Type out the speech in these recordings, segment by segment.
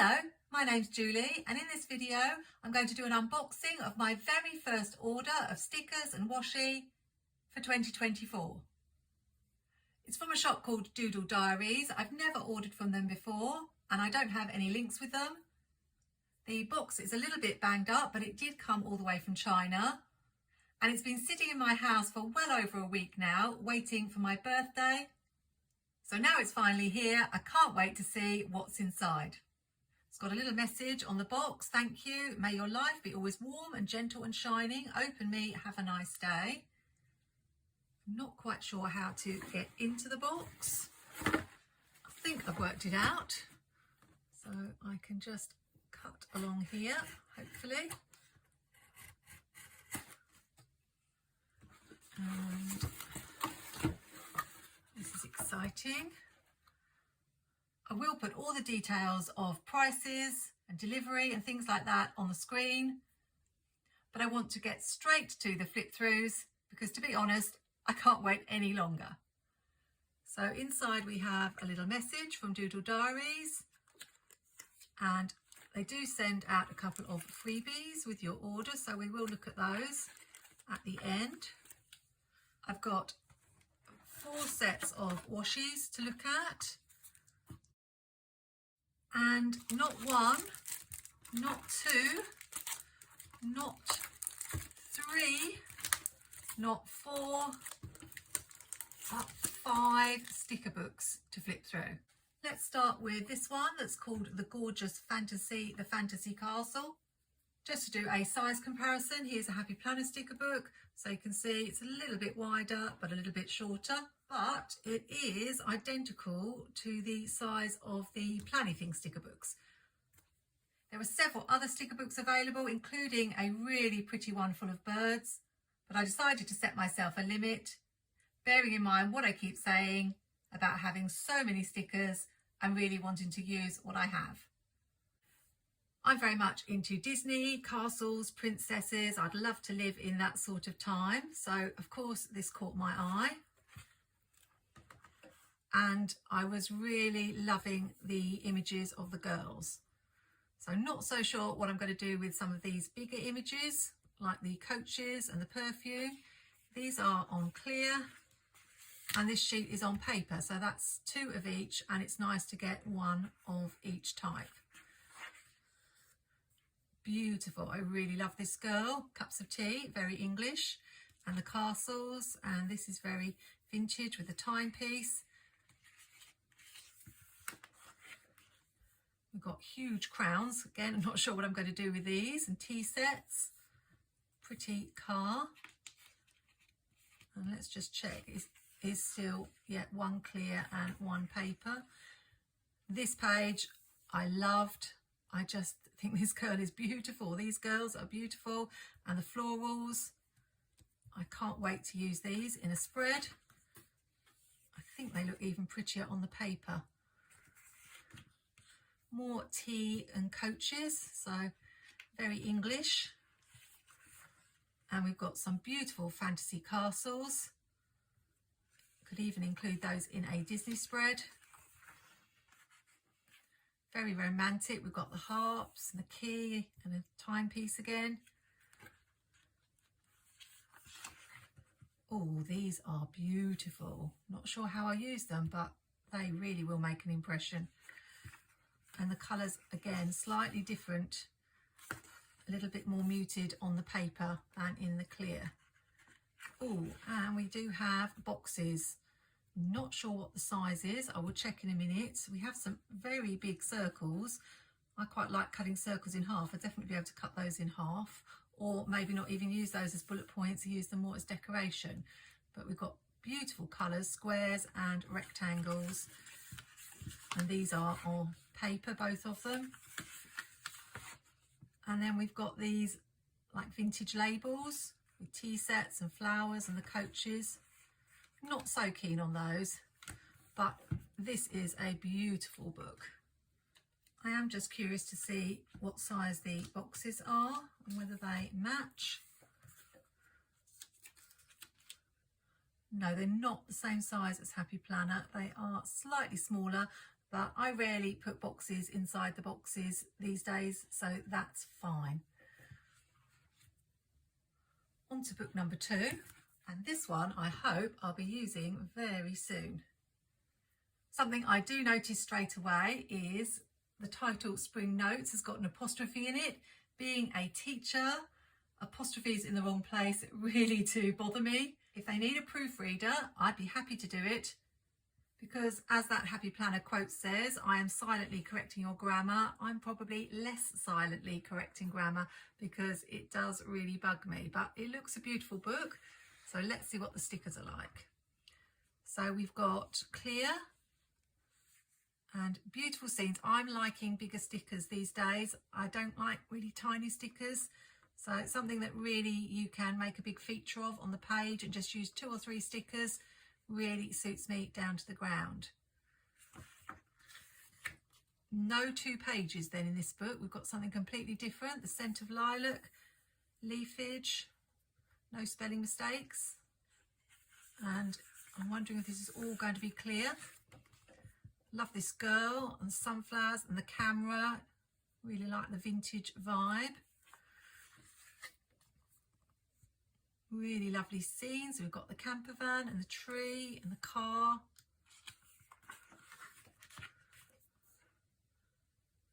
Hello, my name's Julie, and in this video I'm going to do an unboxing of my very first order of stickers and washi for 2024. It's from a shop called DoodleDiarys. I've never ordered from them before and I don't have any links with them. The box is a little bit banged up, but it did come all the way from China, and it's been sitting in my house for well over a week now, waiting for my birthday. So now it's finally here. I can't wait to see what's inside. It's got a little message on the box. Thank you. May your life be always warm and gentle and shining. Open me. Have a nice day. I'm not quite sure how to get into the box. I think I've worked it out. So I can just cut along here, hopefully. And this is exciting. I will put all the details of prices and delivery and things like that on the screen, but I want to get straight to the flip throughs because, to be honest, I can't wait any longer. So inside we have a little message from DoodleDiarys, and they do send out a couple of freebies with your order, so we will look at those at the end. I've got 4 sets of washies to look at, and not 1, not 2, not 3, not 4, but 5 sticker books to flip through. Let's start with this one that's called The Gorgeous Fantasy, the Fantasy Castle. Just to do a size comparison, here's a Happy Planner sticker book. So you can see it's a little bit wider, but a little bit shorter, but it is identical to the size of the Planny Thing sticker books. There are several other sticker books available, including a really pretty one full of birds, but I decided to set myself a limit, bearing in mind what I keep saying about having so many stickers and really wanting to use what I have. I'm very much into Disney, castles, princesses. I'd love to live in that sort of time. So, of course, this caught my eye. And I was really loving the images of the girls. So not so sure what I'm going to do with some of these bigger images, like the coaches and the perfume. These are on clear, and this sheet is on paper. So that's 2 of each, and it's nice to get 1 of each type. Beautiful. I really love this girl. Cups of tea, very English, and the castles, and this is very vintage with the timepiece. We've got huge crowns. Again, I'm not sure what I'm going to do with these, and tea sets. Pretty car. And let's just check. Is still, yeah, 1 clear and 1 paper. This page I loved. I just think this girl is beautiful. These girls are beautiful, and the florals. I can't wait to use these in a spread. I think they look even prettier on the paper. More tea and coaches, so very English. And we've got some beautiful fantasy castles. Could even include those in a Disney spread. Very romantic. We've got the harps and the key and a timepiece again. Oh, these are beautiful. Not sure how I use them, but they really will make an impression. And the colours, again, slightly different. A little bit more muted on the paper than in the clear. Oh, and we do have boxes. Not sure what the size is. I will check in a minute. We have some very big circles. I quite like cutting circles in half. I'd definitely be able to cut those in half, or maybe not even use those as bullet points, use them more as decoration. But we've got beautiful colours, squares and rectangles. And these are on paper, both of them. And then we've got these like vintage labels with tea sets and flowers and the coaches. Not so keen on those, but this is a beautiful book. I am just curious to see what size the boxes are and whether they match. No, they're not the same size as Happy Planner. They are slightly smaller, but I rarely put boxes inside the boxes these days, so that's fine. On to book number 2, and this one I hope I'll be using very soon. Something I do notice straight away is the title Spring Notes has got an apostrophe in it. Being a teacher, apostrophes in the wrong place really do bother me. If they need a proofreader, I'd be happy to do it, because as that Happy Planner quote says, I am silently correcting your grammar. I'm probably less silently correcting grammar because it does really bug me, but it looks a beautiful book. So let's see what the stickers are like. So we've got clear and beautiful scenes. I'm liking bigger stickers these days. I don't like really tiny stickers. So it's something that really you can make a big feature of on the page and just use 2 or 3 stickers. Really suits me down to the ground. No 2 pages then in this book. We've got something completely different. The scent of lilac, leafage, no spelling mistakes. And I'm wondering if this is all going to be clear. Love this girl and sunflowers and the camera. Really like the vintage vibe. Really lovely scenes. We've got the camper van and the tree and the car.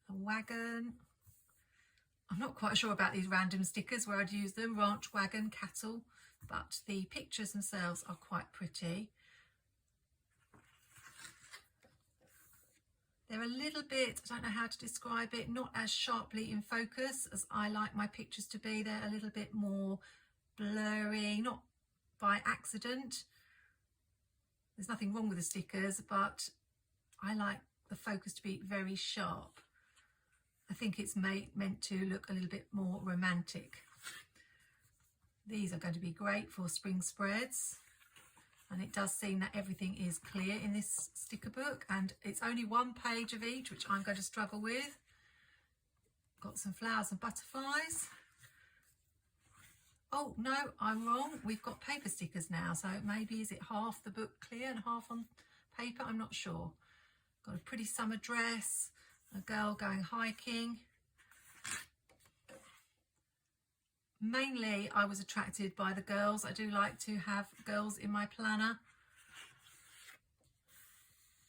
A wagon. I'm not quite sure about these random stickers where I'd use them. Ranch, wagon, cattle. But the pictures themselves are quite pretty. They're a little bit, I don't know how to describe it, not as sharply in focus as I like my pictures to be. They're a little bit more blurry, not by accident. There's nothing wrong with the stickers, but I like the focus to be very sharp. I think it's meant to look a little bit more romantic. These are going to be great for spring spreads, and it does seem that everything is clear in this sticker book, and it's only 1 page of each, which I'm going to struggle with. Got some flowers and butterflies. Oh no, I'm wrong. We've got paper stickers now, so maybe is it half the book clear and half on paper? I'm not sure. Got a pretty summer dress, a girl going hiking. Mainly I was attracted by the girls. I do like to have girls in my planner.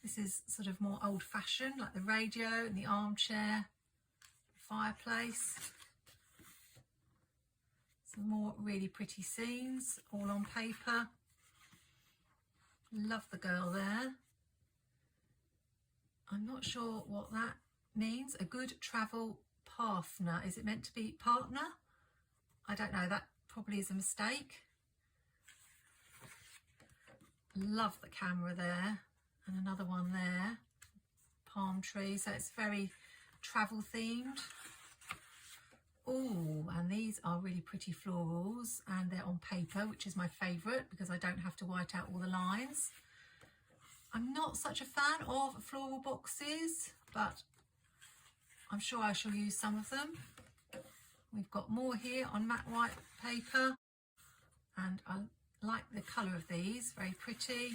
This is sort of more old-fashioned, like the radio and the armchair, fireplace. Some more really pretty scenes, all on paper. Love the girl there. I'm not sure what that means. A good travel partner. Is it meant to be partner? I don't know. That probably is a mistake. Love the camera there. And another one there. Palm tree. So it's very travel themed. Oh, and these are really pretty florals, and they're on paper, which is my favourite because I don't have to white out all the lines. I'm not such a fan of floral boxes, but I'm sure I shall use some of them. We've got more here on matte white paper, and I like the colour of these, very pretty.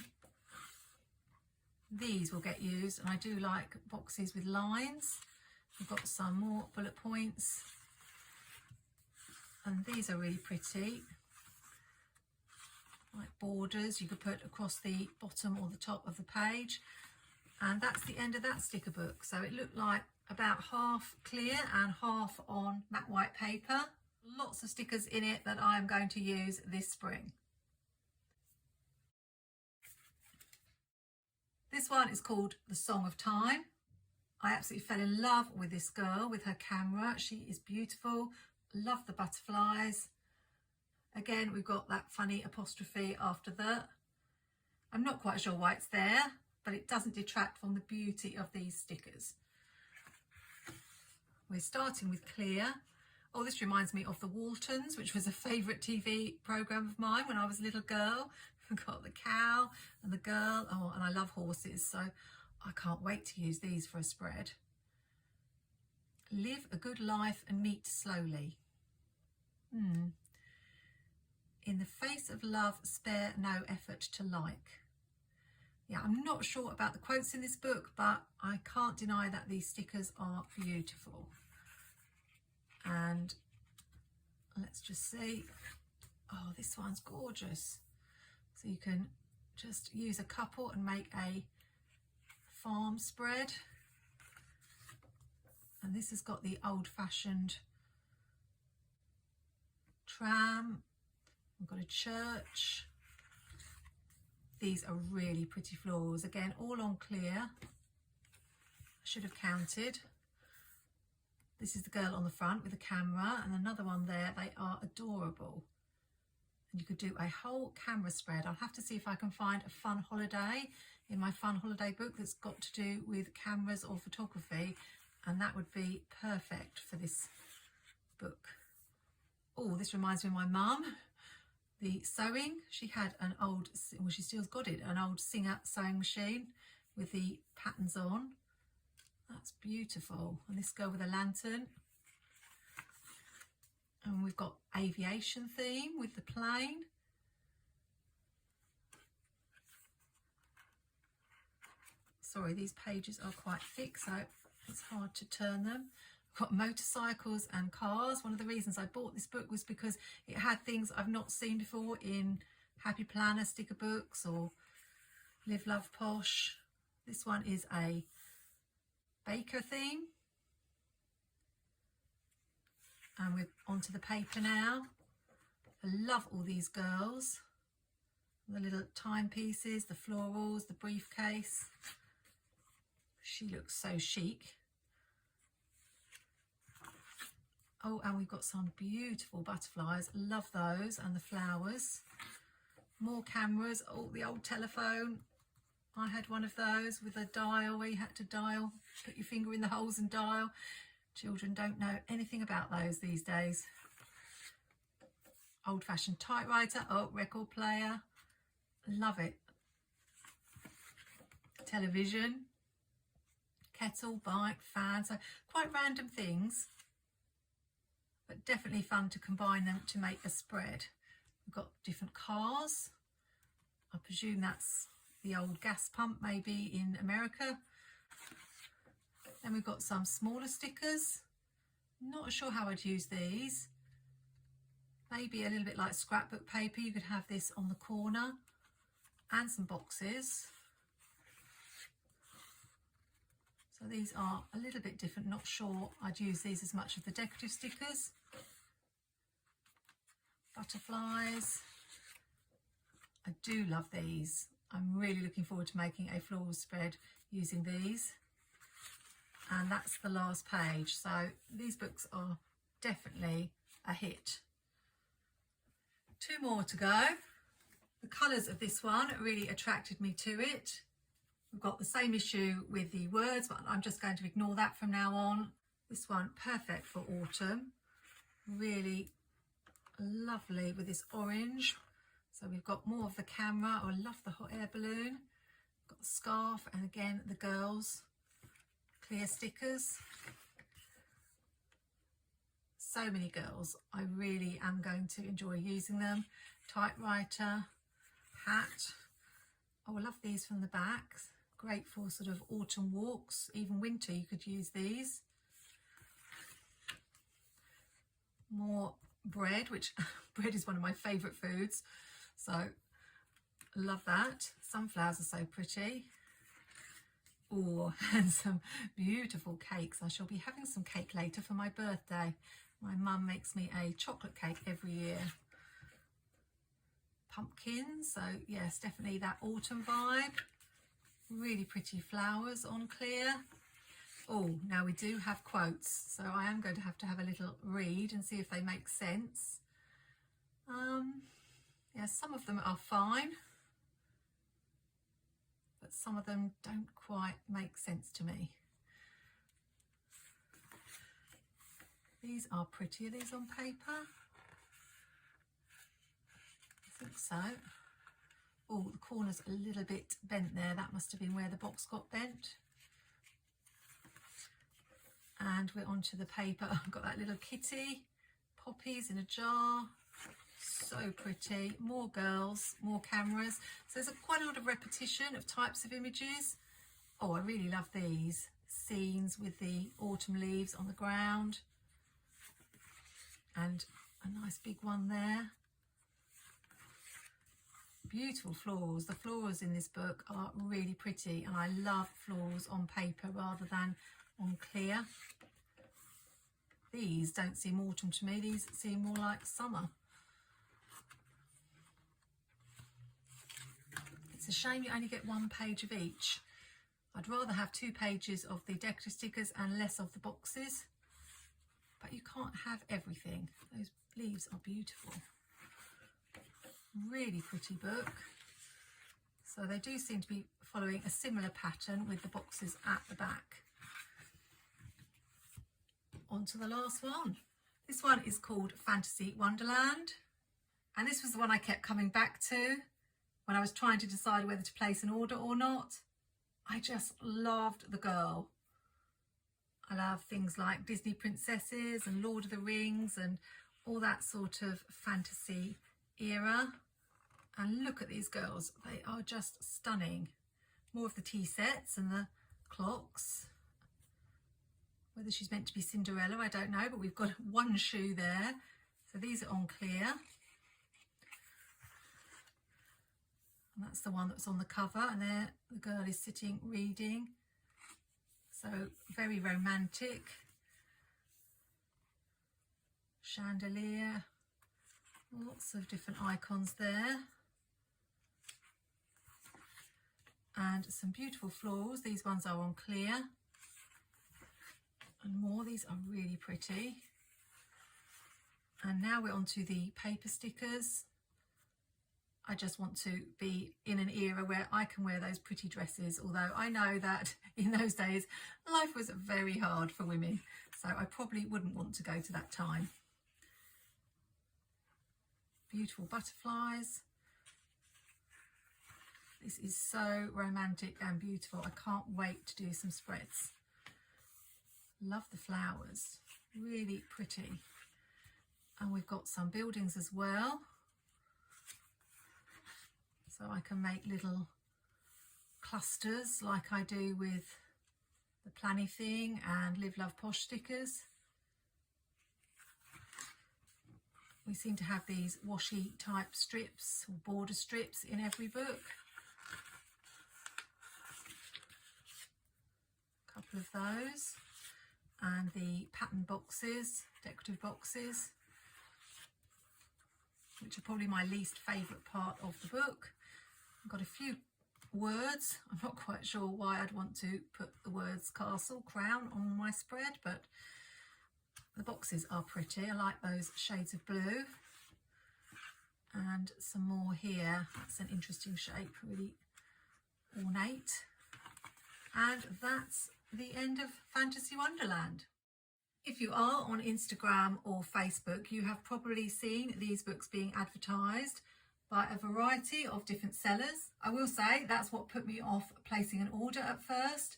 These will get used, and I do like boxes with lines. We've got some more bullet points. And these are really pretty, like borders you could put across the bottom or the top of the page. And that's the end of that sticker book. So it looked like about half clear and half on matte white paper. Lots of stickers in it that I'm going to use this spring. This one is called The Song of Time. I absolutely fell in love with this girl, with her camera. She is beautiful. Love the butterflies. Again, we've got that funny apostrophe after the. I'm not quite sure why it's there, but it doesn't detract from the beauty of these stickers. We're starting with clear. Oh, this reminds me of the Waltons, which was a favourite TV programme of mine when I was a little girl. We've got the cow and the girl. Oh, and I love horses, so I can't wait to use these for a spread. Live a good life and meet slowly. In the face of love, spare no effort to like. Yeah, I'm not sure about the quotes in this book, but I can't deny that these stickers are beautiful. And let's just see. Oh, this one's gorgeous. So you can just use a couple and make a farm spread. And this has got the old-fashioned tram. We've got a church. These are really pretty florals. Again, all on clear. I should have counted. This is the girl on the front with the camera, and another one there. They are adorable. And you could do a whole camera spread. I'll have to see if I can find a fun holiday in my fun holiday book that's got to do with cameras or photography, and that would be perfect for this book. Oh, this reminds me of my mum. The sewing, she had an old, well, she still's got it, an old Singer sewing machine with the patterns on. That's beautiful. And this girl with a lantern. And we've got aviation theme with the plane. Sorry, these pages are quite thick, so it's hard to turn them. Got motorcycles and cars. One of the reasons I bought this book was because it had things I've not seen before in Happy Planner sticker books or Live Love Posh. This one is a baker theme. And we're onto the paper now. I love all these girls. The little timepieces, the florals, the briefcase. She looks so chic. Oh, and we've got some beautiful butterflies. Love those, and the flowers. More cameras. Oh, the old telephone. I had one of those with a dial where you had to dial, put your finger in the holes and dial. Children don't know anything about those these days. Old-fashioned typewriter. Oh, record player. Love it. Television. Kettle, bike, fan. So quite random things, but definitely fun to combine them to make a spread. We've got different cars. I presume that's the old gas pump, maybe in America. Then we've got some smaller stickers. Not sure how I'd use these. Maybe a little bit like scrapbook paper. You could have this on the corner, and some boxes. So these are a little bit different. Not sure I'd use these as much as the decorative stickers. Butterflies. I do love these. I'm really looking forward to making a floral spread using these. And that's the last page. So these books are definitely a hit. 2 more to go. The colours of this one really attracted me to it. We've got the same issue with the words, but I'm just going to ignore that from now on. This one, perfect for autumn. Really lovely with this orange. So we've got more of the camera. Oh, I love the hot air balloon. Got the scarf, and again, the girls. Clear stickers. So many girls. I really am going to enjoy using them. Typewriter, hat. Oh, I love these from the back. Great for sort of autumn walks, even winter you could use these. More bread, which bread is one of my favourite foods, so love that. Sunflowers are so pretty. Oh, and some beautiful cakes. I shall be having some cake later for my birthday. My mum makes me a chocolate cake every year. Pumpkins, so yes, definitely that autumn vibe. Really pretty flowers on clear. Oh, now we do have quotes, so I am going to have a little read and see if they make sense. Yeah, some of them are fine, but some of them don't quite make sense to me. These are pretty. Are these on paper? I think so. Oh, the corner's a little bit bent there. That must have been where the box got bent. And we're onto the paper. I've got that little kitty. Poppies in a jar. So pretty. More girls, more cameras. So there's quite a lot of repetition of types of images. Oh, I really love these scenes with the autumn leaves on the ground. And a nice big one there. Beautiful florals. The florals in this book are really pretty, and I love florals on paper rather than on clear. These don't seem autumn to me, these seem more like summer. It's a shame you only get one page of each. I'd rather have 2 pages of the decorative stickers and less of the boxes, but you can't have everything. Those leaves are beautiful. Really pretty book. So they do seem to be following a similar pattern with the boxes at the back. On to the last one. This one is called Fantasy Wonderland, and this was the one I kept coming back to when I was trying to decide whether to place an order or not. I just loved the girl. I love things like Disney princesses and Lord of the Rings and all that sort of fantasy era. And look at these girls, they are just stunning. More of the tea sets and the clocks. Whether she's meant to be Cinderella, I don't know, but we've got one shoe there. So these are on clear. And that's the one that's on the cover, and there the girl is sitting reading. So very romantic. Chandelier. Lots of different icons there. And some beautiful florals. These ones are on clear. And more, these are really pretty. And now we're on to the paper stickers. I just want to be in an era where I can wear those pretty dresses, although I know that in those days life was very hard for women, so I probably wouldn't want to go to that time. Beautiful butterflies. This is so romantic and beautiful. I can't wait to do some spreads. Love the flowers, really pretty. And we've got some buildings as well. So I can make little clusters like I do with the Planny Thing and Live Love Posh stickers. We seem to have these washi type strips or border strips in every book. A couple of those. And the pattern boxes, decorative boxes, which are probably my least favourite part of the book. I've got a few words. I'm not quite sure why I'd want to put the words castle, crown on my spread, but the boxes are pretty. I like those shades of blue. And some more here. That's an interesting shape, really ornate. And that's the end of Fantasy Wonderland. If you are on Instagram or Facebook, you have probably seen these books being advertised by a variety of different sellers. I will say that's what put me off placing an order at first,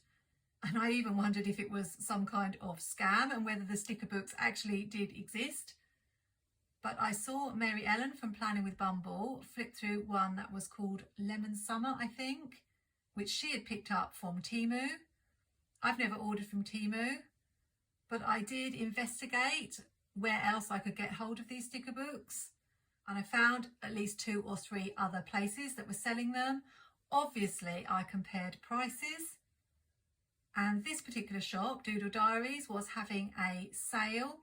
and I even wondered if it was some kind of scam and whether the sticker books actually did exist. But I saw Mary Ellen from Planning with Bumble flip through one that was called Lemon Summer, I think, which she had picked up from Temu. I've never ordered from Temu, but I did investigate where else I could get hold of these sticker books, and I found at least 2 or 3 other places that were selling them. Obviously, I compared prices, and this particular shop, DoodleDiarys, was having a sale,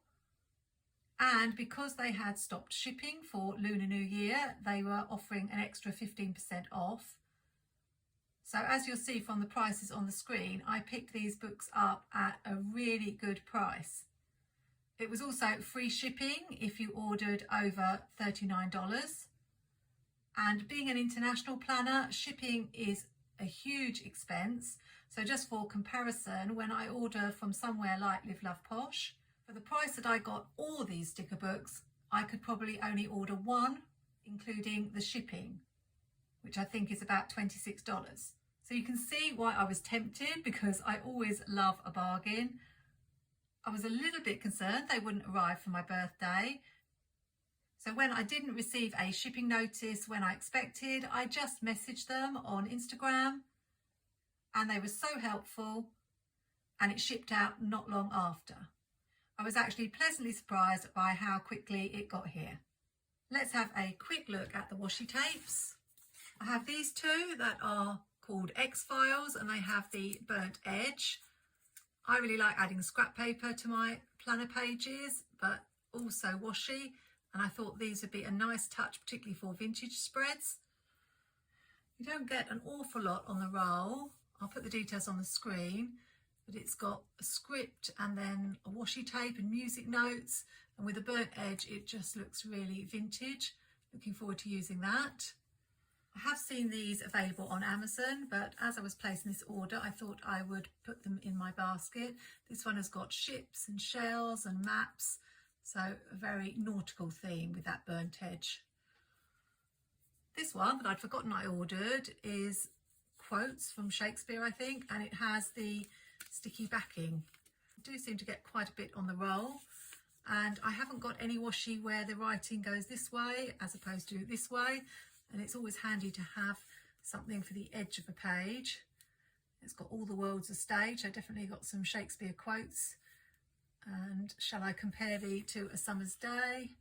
and because they had stopped shipping for Lunar New Year, they were offering an extra 15% off. So as you'll see from the prices on the screen, I picked these books up at a really good price. It was also free shipping if you ordered over $39. And being an international planner, shipping is a huge expense. So just for comparison, when I order from somewhere like Live Love Posh, for the price that I got all these sticker books, I could probably only order 1, including the shipping, which I think is about $26. So you can see why I was tempted, because I always love a bargain. I was a little bit concerned they wouldn't arrive for my birthday. So when I didn't receive a shipping notice when I expected, I just messaged them on Instagram and they were so helpful, and it shipped out not long after. I was actually pleasantly surprised by how quickly it got here. Let's have a quick look at the washi tapes. I have these two that are called X-Files and they have the burnt edge. I really like adding scrap paper to my planner pages, but also washi, and I thought these would be a nice touch, particularly for vintage spreads. You don't get an awful lot on the roll. I'll put the details on the screen, but it's got a script and then a washi tape and music notes, and with a burnt edge it just looks really vintage. Looking forward to using that. I have seen these available on Amazon, but as I was placing this order I thought I would put them in my basket. This one has got ships and shells and maps, so a very nautical theme with that burnt edge. This one that I'd forgotten I ordered is quotes from Shakespeare, I think, and it has the sticky backing. I do seem to get quite a bit on the roll, and I haven't got any washi where the writing goes this way as opposed to this way, and it's always handy to have something for the edge of a page. It's got all the world's a stage. I definitely got some Shakespeare quotes. And shall I compare thee to a summer's day?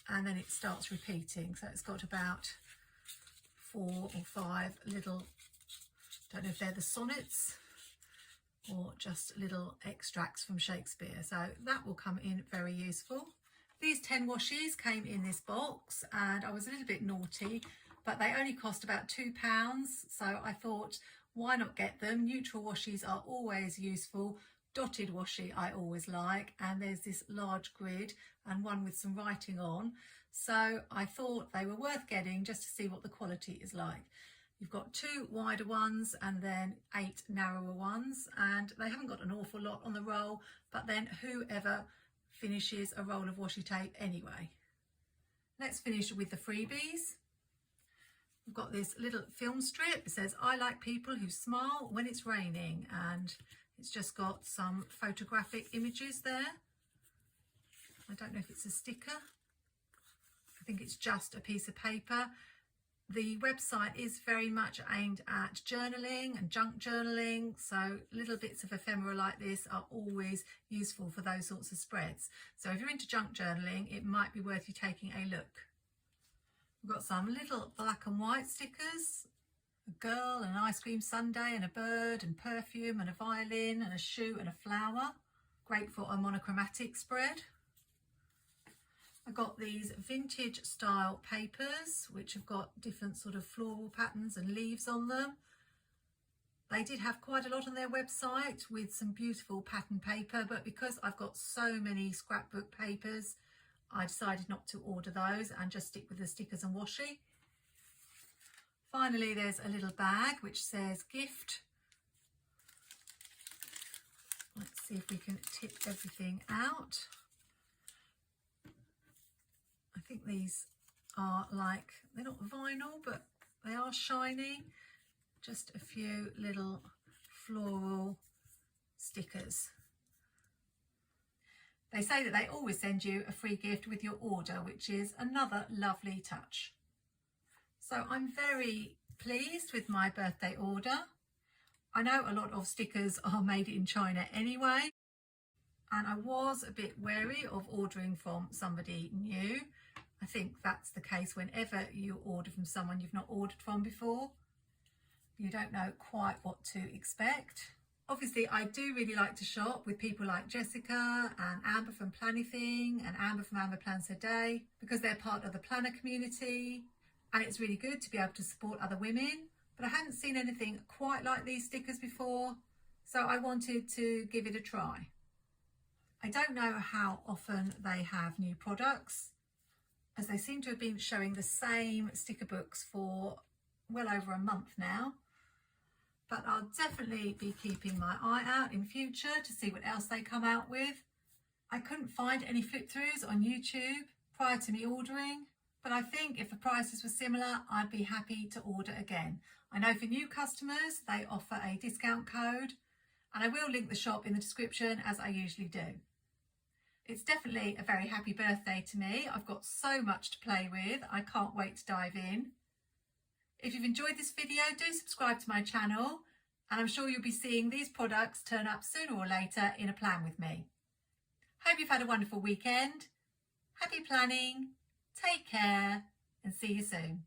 And then it starts repeating, so it's got about 4 or 5 little, don't know if they're the sonnets or just little extracts from Shakespeare, so that will come in very useful. These 10 washies came in this box and I was a little bit naughty, but they only cost about £2, so I thought why not get them. Neutral washies are always useful. Dotted washi I always like, and there's this large grid and one with some writing on, so I thought they were worth getting just to see what the quality is like. You've got 2 wider ones and then 8 narrower ones, and they haven't got an awful lot on the roll, but then whoever finishes a roll of washi tape anyway. Let's finish with the freebies. We've got this little film strip. It says, I like people who smile when it's raining, and it's just got some photographic images there. I don't know if it's a sticker. I think it's just a piece of paper. The website is very much aimed at journaling and junk journaling, so little bits of ephemera like this are always useful for those sorts of spreads. So if you're into junk journaling, it might be worth you taking a look. We've got some little black and white stickers. A girl, an ice cream sundae, and a bird, and perfume, and a violin, and a shoe, and a flower. Great for a monochromatic spread. I got these vintage style papers which have got different sort of floral patterns and leaves on them. They did have quite a lot on their website with some beautiful pattern paper, but because I've got so many scrapbook papers, I decided not to order those and just stick with the stickers and washi. Finally, there's a little bag which says gift. Let's see if we can tip everything out. I think these are like, they're not vinyl, but they are shiny. Just a few little floral stickers. They say that they always send you a free gift with your order, which is another lovely touch. So I'm very pleased with my birthday order. I know a lot of stickers are made in China anyway, and I was a bit wary of ordering from somebody new. I think that's the case whenever you order from someone you've not ordered from before. You don't know quite what to expect. Obviously, I do really like to shop with people like Jessica and Amber from Plannything and Amber from Amber Plans Her Day, because they're part of the planner community, and it's really good to be able to support other women. But I hadn't seen anything quite like these stickers before, so I wanted to give it a try. I don't know how often they have new products, as they seem to have been showing the same sticker books for well over a month now. But I'll definitely be keeping my eye out in future to see what else they come out with. I couldn't find any flip-throughs on YouTube prior to me ordering, but I think if the prices were similar, I'd be happy to order again. I know for new customers, they offer a discount code, and I will link the shop in the description as I usually do. It's definitely a very happy birthday to me. I've got so much to play with. I can't wait to dive in. If you've enjoyed this video, do subscribe to my channel, and I'm sure you'll be seeing these products turn up sooner or later in a plan with me. Hope you've had a wonderful weekend. Happy planning, take care, and see you soon.